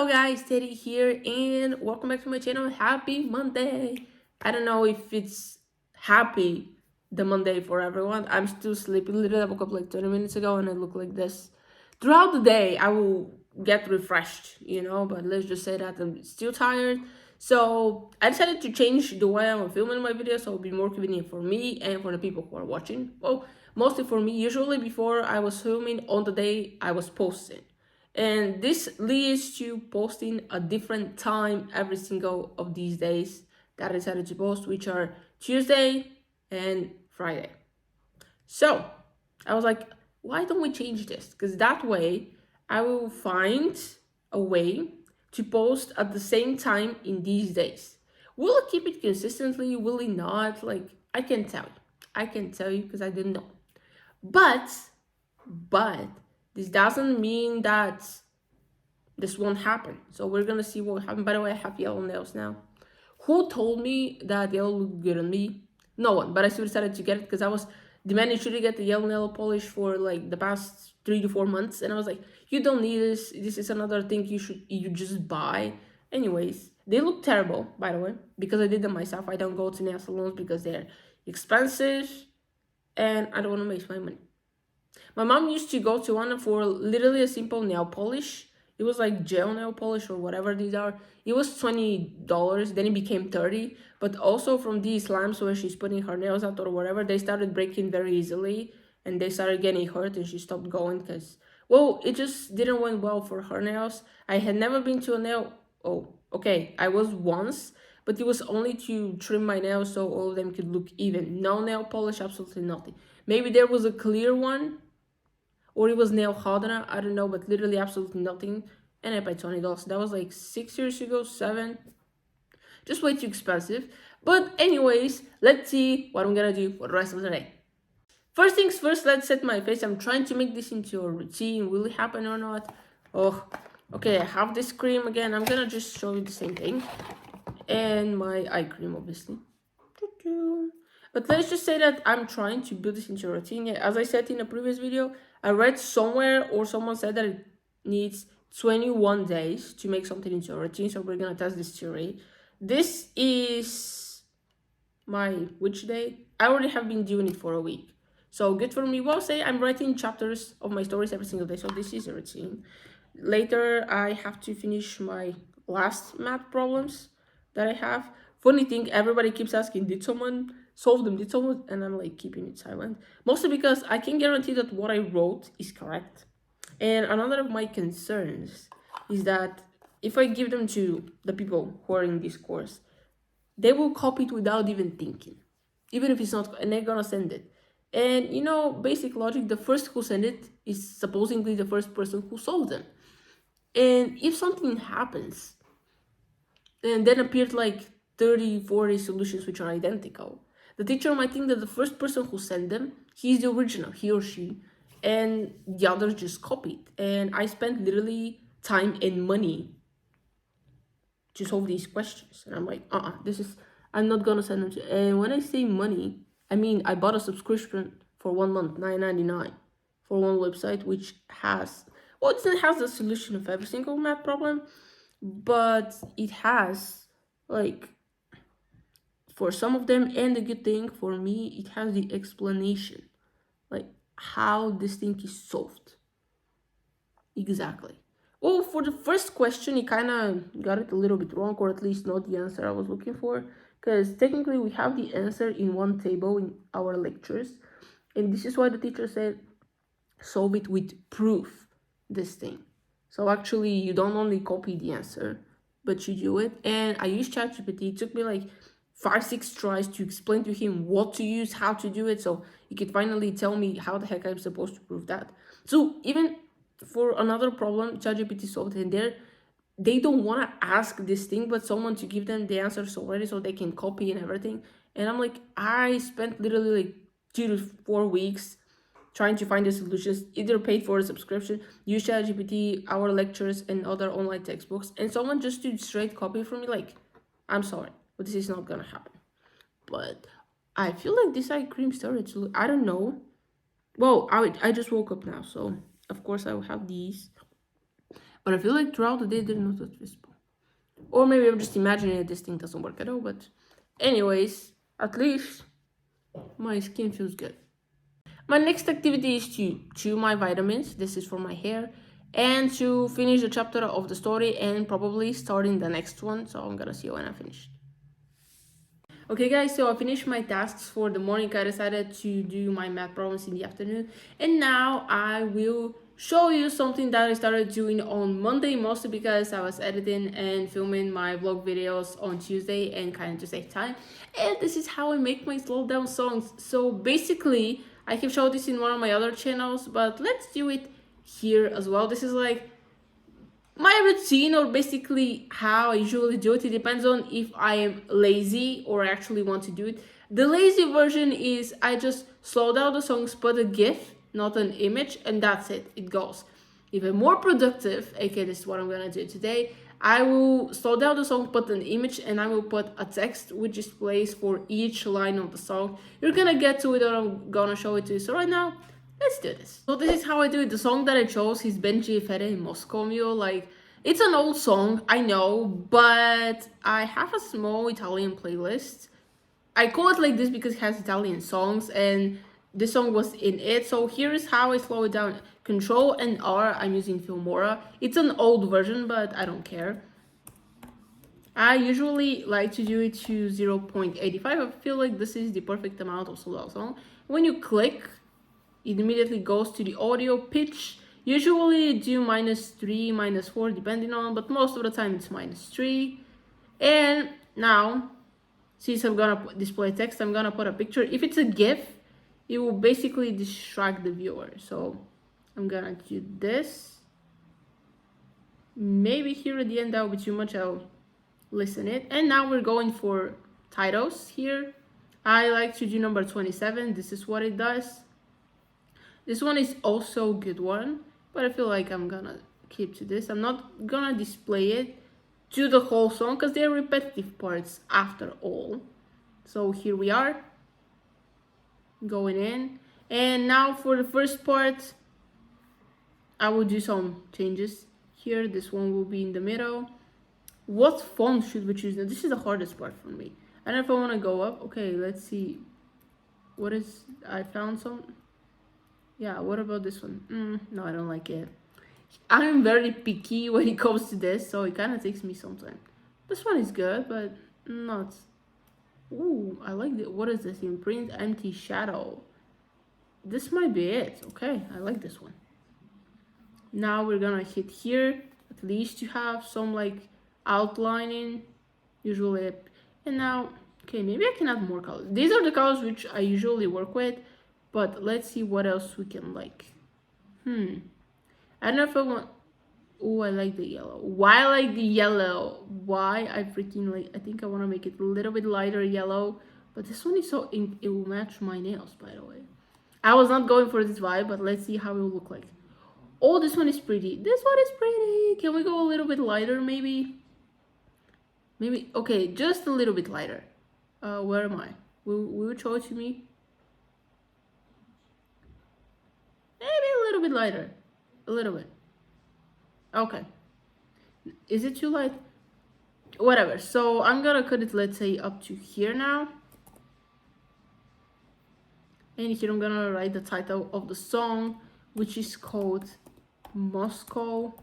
Hello guys, Teddy here and welcome back to my channel. Happy Monday. I don't know if it's happy the Monday for everyone. I'm still sleeping. Literally I woke up like 20 minutes ago and I look like this. Throughout the day I will get refreshed, but let's just say that I'm still tired. So I decided to change the way I'm filming my videos so it'll be more convenient for me and for the people who are watching. Well, mostly for me. Usually before I was filming on the day I was posting. And this leads to posting a different time every single of these days that I decided to post, which are Tuesday and Friday. So I was like, why don't we change this? Because that way I will find a way to post at the same time in these days. Will it keep it consistently? Will it not? Like, I can tell you. I can tell you because I didn't know. But this doesn't mean that this won't happen. So we're gonna see what will happen. By the way, I have yellow nails now. Who told me that they'll look good on me? No one, but I still decided to get it because I was demanding should I get the yellow nail polish for like the past 3 to 4 months, and I was like, you don't need this. This is another thing you just buy. Anyways, they look terrible, by the way, because I did them myself. I don't go to nail salons because they're expensive, and I don't want to waste my money. My mom used to go to one for literally a simple nail polish. It was like gel nail polish or whatever these are. It was $20, then it became 30. But also from these slimes where she's putting her nails out or whatever, they started breaking very easily and they started getting hurt and she stopped going because, well, it just didn't went well for her nails. I had never been to a nail. Oh, okay, I was once, but it was only to trim my nails so all of them could look even. No nail polish, absolutely nothing. Maybe there was a clear one or it was nail hardener, I don't know, but literally absolutely nothing. And I paid $20. That was like 6 years ago, 7. Just way too expensive. But anyways, let's see what I'm gonna do for the rest of the day. First things first, let's set my face. I'm trying to make this into a routine. Will it happen or not? Oh, okay, I have this cream again. I'm gonna just show you the same thing. And my eye cream, obviously. But let's just say that I'm trying to build this into a routine. Yeah, as I said in a previous video, I read somewhere or someone said that it needs 21 days to make something into a routine. So we're gonna test this theory. This is my which day? I already have been doing it for a week. So good for me. Well, say I'm writing chapters of my stories every single day. So this is a routine. Later, I have to finish my last math problems that I have. Funny thing, everybody keeps asking, did someone solve them? Did someone? And I'm like keeping it silent. Mostly because I can guarantee that what I wrote is correct. And another of my concerns is that if I give them to the people who are in this course, they will copy it without even thinking. Even if it's not, and they're gonna send it. And basic logic, the first who sent it is supposedly the first person who solved them. And if something happens, and then appeared like 30, 40 solutions which are identical, the teacher might think that the first person who sent them, he's the original, he or she, and the others just copied. And I spent literally time and money to solve these questions. And I'm like, I'm not gonna send them to. And when I say money, I mean I bought a subscription for 1 month, $9.99, for one website which has, well, it doesn't have the solution of every single math problem, but it has like for some of them, and the good thing for me, it has the explanation, like how this thing is solved exactly. Well, for the first question, he kind of got it a little bit wrong, or at least not the answer I was looking for, because technically we have the answer in one table in our lectures, and this is why the teacher said solve it with proof, this thing. So actually you don't only copy the answer, but you do it. And I used ChatGPT. It took me like 5-6 tries to explain to him what to use, how to do it, so he could finally tell me how the heck I'm supposed to prove that. So even for another problem, ChatGPT solved it, and they don't want to ask this thing, but someone to give them the answers already so they can copy and everything. And I'm like, I spent literally like 2 to 4 weeks trying to find the solutions, either paid for a subscription, use ChatGPT, our lectures, and other online textbooks, and someone just to straight copy from me, like, I'm sorry, but this is not gonna happen. But I feel like this eye cream started to, I don't know. Well, I just woke up now, so of course I will have these. But I feel like throughout the day they're not that visible. Or maybe I'm just imagining it, this thing doesn't work at all, but anyways, at least my skin feels good. My next activity is to chew my vitamins. This is for my hair. And to finish the chapter of the story and probably starting the next one. So I'm gonna see when I finish. Okay guys, so I finished my tasks for the morning. I decided to do my math problems in the afternoon. And now I will show you something that I started doing on Monday, mostly because I was editing and filming my vlog videos on Tuesday and kind of to save time. And this is how I make my slow down songs. So basically, I have showed this in one of my other channels, but let's do it here as well. This is like my routine, or basically how I usually do it. It depends on if I am lazy or actually want to do it. The lazy version is I just slow down the songs, put a GIF, not an image, and that's it. It goes. If I'm more productive, aka this is what I'm gonna do today, I will slow down the song, put an image, and I will put a text which displays for each line of the song. You're gonna get to it, or I'm gonna show it to you. So right now, let's do this. So this is how I do it. The song that I chose is Benji Fede Moscow Mule. Like, it's an old song, I know, but I have a small Italian playlist. I call it like this because it has Italian songs, and this song was in it. So here is how I slow it down. Control and R, I'm using Filmora. It's an old version, but I don't care. I usually like to do it to 0.85. I feel like this is the perfect amount of slow down song. When you click, it immediately goes to the audio pitch. Usually do -3, -4, depending on, but most of the time it's -3. And now, since I'm gonna display text, I'm gonna put a picture. If it's a GIF, it will basically distract the viewer. So I'm gonna do this. Maybe here at the end that will be too much, I'll listen it. And now we're going for titles here. I like to do number 27. This is what it does. This one is also a good one, but I feel like I'm gonna keep to this. I'm not gonna display it to the whole song because they're repetitive parts after all. So here we are, going in. And now for the first part, I will do some changes here. This one will be in the middle. What font should we choose? Now, this is the hardest part for me. I don't know if I want to go up. Okay, let's see. What is, I found some. Yeah, what about this one? No, I don't like it. I'm very picky when it comes to this, so it kind of takes me some time. This one is good, but not. Ooh, I like it. What is this? Imprint empty shadow. This might be it. Okay, I like this one. Now we're gonna hit here, at least to have some like outlining, usually. And now, okay, maybe I can add more colors. These are the colors which I usually work with. But let's see what else we can like. I don't know if I want. Oh, I like the yellow. Why I like the yellow? Why I freaking like? I think I want to make it a little bit lighter yellow. But this one is so it will match my nails, by the way. I was not going for this vibe, but let's see how it will look like. Oh, this one is pretty. This one is pretty. Can we go a little bit lighter, maybe? Maybe. Okay, just a little bit lighter. Where am I? Will you show it to me? Maybe a little bit lighter. A little bit. Okay. Is it too light? Whatever. So I'm gonna cut it, let's say, up to here now. And here I'm gonna write the title of the song, which is called Moscow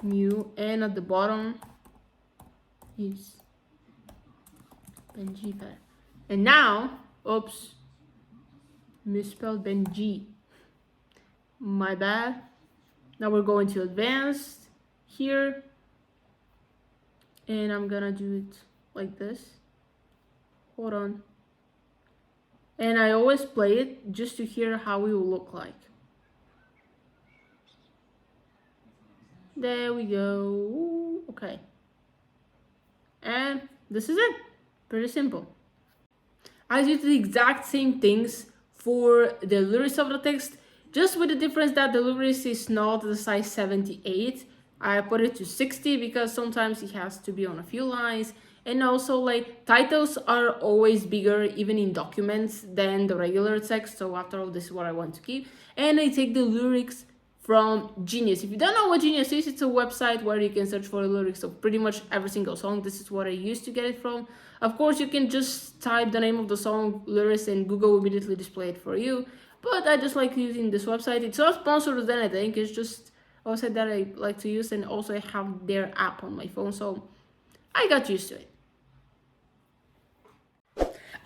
Mule. And at the bottom is Benji. And now, oops, misspelled Benji. My bad. Now we're going to advanced here, and I'm gonna do it like this. Hold on. And I always play it just to hear how it will look like. There we go. Okay. And this is it. Pretty simple. I did the exact same things for the lyrics of the text, just with the difference that the lyrics is not the size 78. I put it to 60 because sometimes it has to be on a few lines. And also, like, titles are always bigger, even in documents, than the regular text. So after all, this is what I want to keep. And I take the lyrics from Genius. If you don't know what Genius is, it's a website where you can search for the lyrics of pretty much every single song. This is what I used to get it from. Of course, you can just type the name of the song, lyrics, and Google will immediately display it for you. But I just like using this website. It's not sponsored or anything. It's just a website that I like to use, and also I have their app on my phone, so I got used to it.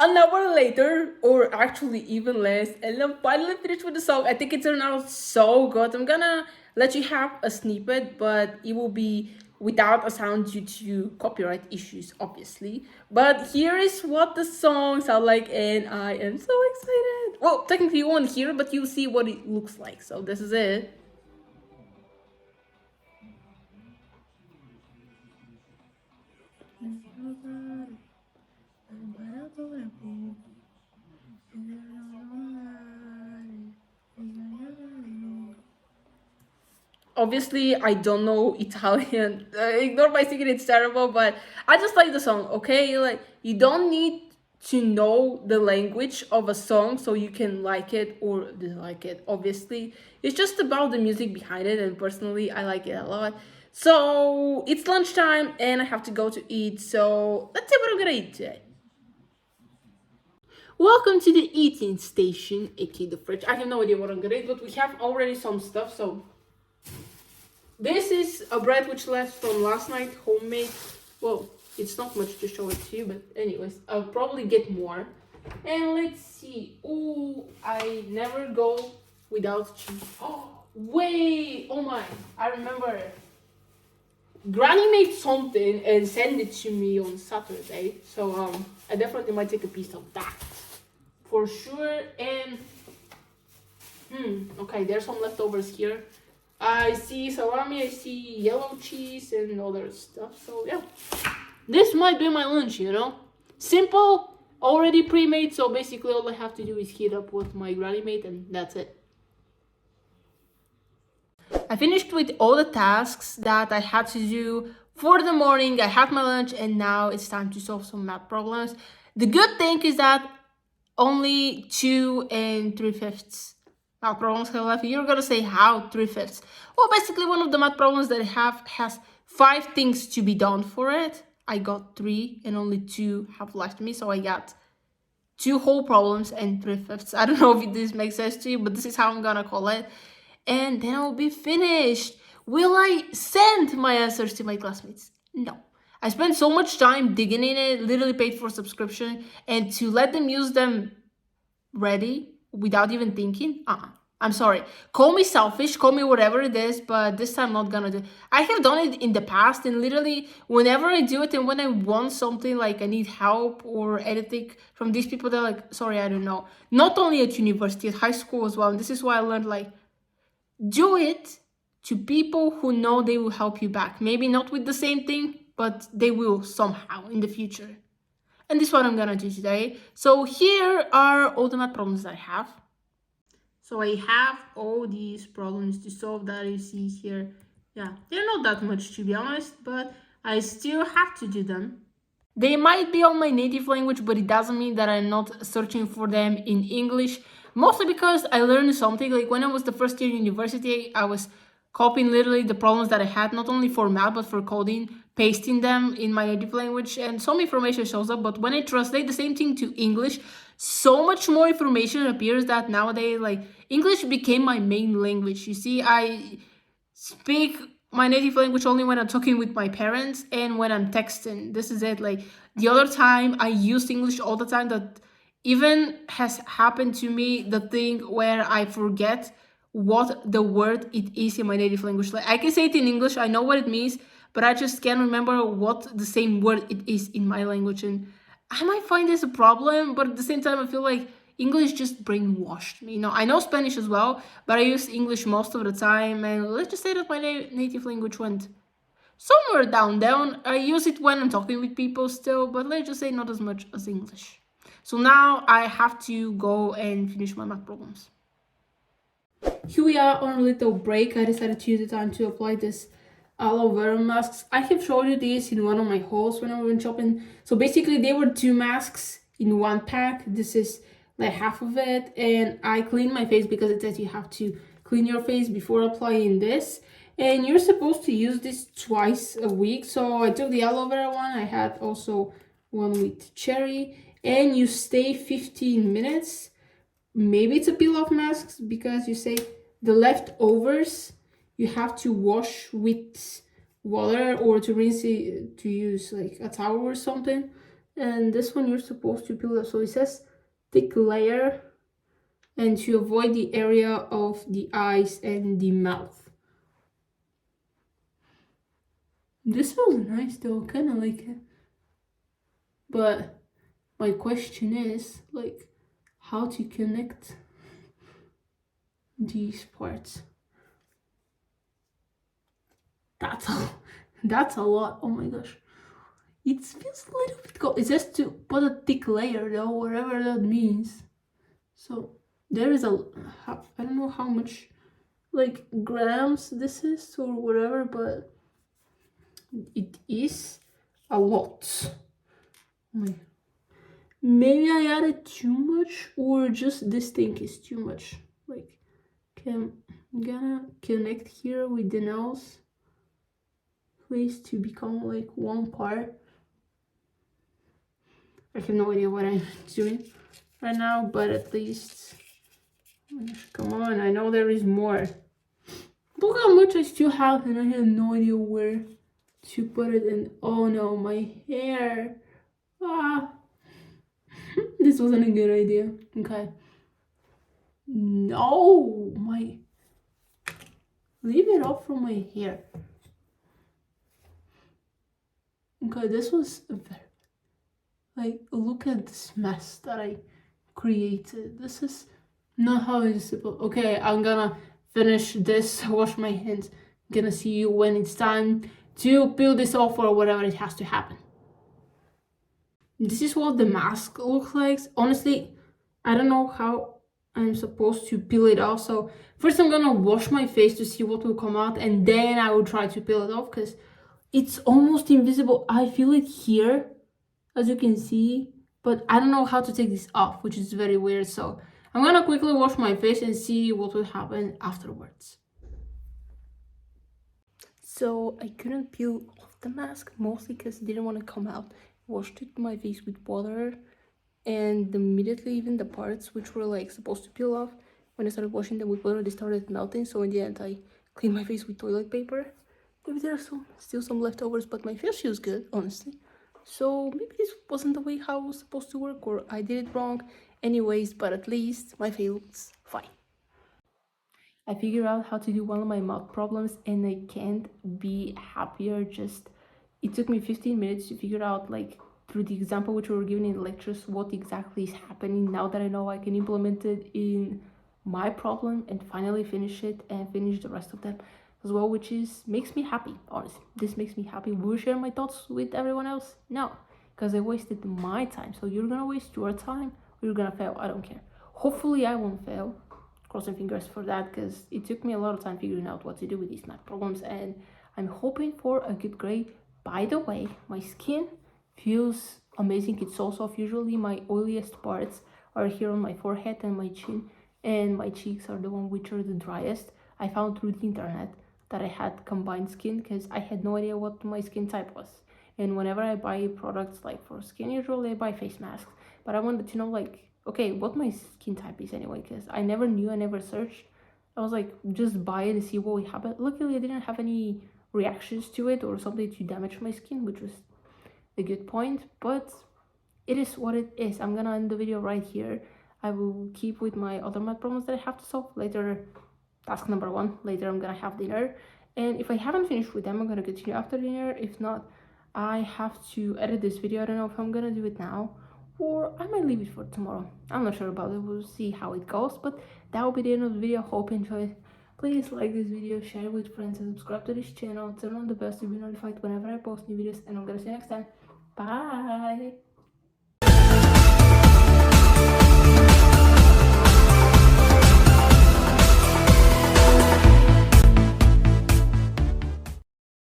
An hour later, or actually even less, and I'm finally finished with the song. I think it turned out so good. I'm gonna let you have a snippet, but it will be without a sound due to copyright issues, obviously. But here is what the song sounds like, and I am so excited. Well, technically you won't hear it, but you'll see what it looks like. So this is it. Obviously, I don't know Italian. Ignore my singing; it's terrible. But I just like the song. Okay, like you don't need to know the language of a song so you can like it or dislike it. Obviously, it's just about the music behind it, and personally, I like it a lot. So it's lunchtime, and I have to go to eat. So let's see what I'm gonna eat today. Welcome to the eating station, aka the fridge. I have no idea what I'm gonna eat, but we have already some stuff. So this is a bread which left from last night, homemade. Well, it's not much to show it to you, but anyways, I'll probably get more. And let's see. Oh, I never go without cheese. Oh, wait. Oh my. I remember. Granny made something and sent it to me on Saturday. So I definitely might take a piece of that. For sure. And okay, there's some leftovers here. I see salami, I see yellow cheese and other stuff. So yeah, this might be my lunch, you know? Simple, already pre-made, so basically all I have to do is heat up what my granny made and that's it. I finished with all the tasks that I had to do for the morning. I had my lunch and now it's time to solve some math problems. The good thing is that only 2 3/5 math problems have left. You're gonna say how 3/5? Well, basically one of the math problems that I have has 5 things to be done for it. I got 3 and only 2 have left me, so I got 2 whole problems and 3/5. I don't know if this makes sense to you, but this is how I'm gonna call it. And then I'll be finished. Will I send my answers to my classmates? No. I spent so much time digging in it, literally paid for subscription, and to let them use them ready without even thinking, I'm sorry. Call me selfish, call me whatever it is, but this time I'm not gonna do it. I have done it in the past, and literally whenever I do it and when I want something like I need help or anything from these people, they're like, sorry, I don't know. Not only at university, at high school as well. And this is why I learned, like, do it to people who know they will help you back. Maybe not with the same thing, but they will somehow in the future. And this is what I'm gonna do today. So here are all the math problems that I have. So I have all these problems to solve that you see here. Yeah, they're not that much to be honest, but I still have to do them. They might be on my native language, but it doesn't mean that I'm not searching for them in English. Mostly because I learned something. Like when I was the first year in university, I was copying literally the problems that I had, not only for math, but for coding, pasting them in my native language, and some information shows up. But when I translate the same thing to English, so much more information appears that nowadays, like, English became my main language. You see, I speak my native language only when I'm talking with my parents and when I'm texting. This is it. Like the other time I used English all the time, that even has happened to me, the thing where I forget what the word it is in my native language. Like I can say it in English, I know what it means, but I just can't remember what the same word it is in my language. And I might find this a problem, but at the same time I feel like English just brainwashed me. I know Spanish as well, but I use English most of the time, and let's just say that my native language went somewhere down. I use it when I'm talking with people still, but let's just say not as much as English. So now I have to go and finish my math problems. Here we are on a little break. I decided to use the time to apply this aloe vera masks. I have showed you these in one of my hauls when I went shopping. So basically they were 2 masks in 1 pack. This is like half of it, and I cleaned my face because it says you have to clean clean your face before applying this. And you're supposed to use this twice a week. So I took the aloe vera one. I had also one with cherry. And you stay 15 minutes. Maybe it's a peel-off mask because you say the leftovers you have to wash with water or to rinse it, to use like a towel or something. And this one you're supposed to peel it. So it says thick layer and to avoid the area of the eyes and the mouth. This smells nice though, kind of like it. But my question is like how to connect these parts. That's a lot. Oh my gosh. It feels a little bit cold. It's just to put a thick layer though, whatever that means. So there is I don't know how much like grams this is or whatever, but it is a lot. Maybe I added too much or just this thing is too much. Like I'm gonna connect here with the nose place to become like one part. I have no idea what I'm doing right now, but at least, come on, I know there is more. Look how much I still have and I have no idea where to put it in. Oh no, my hair. Ah, this wasn't a good idea. Okay. No, leave it off from my hair. Okay, this was very, like, look at this mess that I created. This is not how it's supposed. Okay, I'm gonna finish this, wash my hands. Gonna see you when it's time to peel this off or whatever it has to happen. This is what the mask looks like. Honestly, I don't know how I'm supposed to peel it off. So first I'm gonna wash my face to see what will come out and then I will try to peel it off because it's almost invisible. I feel it here, as you can see, but I don't know how to take this off, which is very weird. So I'm gonna quickly wash my face and see what will happen afterwards. So I couldn't peel off the mask, mostly because it didn't want to come out. Washed it my face with water, and immediately even the parts which were like supposed to peel off, when I started washing them with water, they started melting. So in the end, I cleaned my face with toilet paper. Maybe there are still some leftovers, but my face feels good, honestly. So maybe this wasn't the way how it was supposed to work, or I did it wrong. Anyways, but at least my face looks fine. I figured out how to do one of my mouth problems and I can't be happier. Just it took me 15 minutes to figure out, like, through the example which we were given in lectures, what exactly is happening. Now that I know, I can implement it in my problem and finally finish it and finish the rest of them as well, which makes me happy. Honestly, this makes me happy. Will you share my thoughts with everyone else? No, because I wasted my time. So you're gonna waste your time or you're gonna fail. I don't care. Hopefully I won't fail. Crossing fingers for that, because it took me a lot of time figuring out what to do with these math problems, and I'm hoping for a good grade. By the way, my skin feels amazing. It's so soft. Usually my oiliest parts are here on my forehead and my chin, and my cheeks are the one which are the driest. I found through the internet that I had combined skin because I had no idea what my skin type was. And whenever I buy products like for skin, usually I buy face masks, but I wanted to know, like, okay, what my skin type is anyway, because I never knew, I never searched. I was like, just buy it and see what would happen. Luckily I didn't have any reactions to it or something to damage my skin, which was a good point, but it is what it is. I'm gonna end the video right here. I will keep with my other math problems that I have to solve later. Task number 1, later I'm gonna have dinner, and if I haven't finished with them, I'm gonna continue after dinner. If not, I have to edit this video. I don't know if I'm gonna do it now or I might leave it for tomorrow. I'm not sure about it. We'll see how it goes, but that will be the end of the video. Hope you enjoyed. Please like this video, share it with friends, and subscribe to this channel. Turn on the bell to be notified whenever I post new videos, and I'm gonna see you next time. Bye.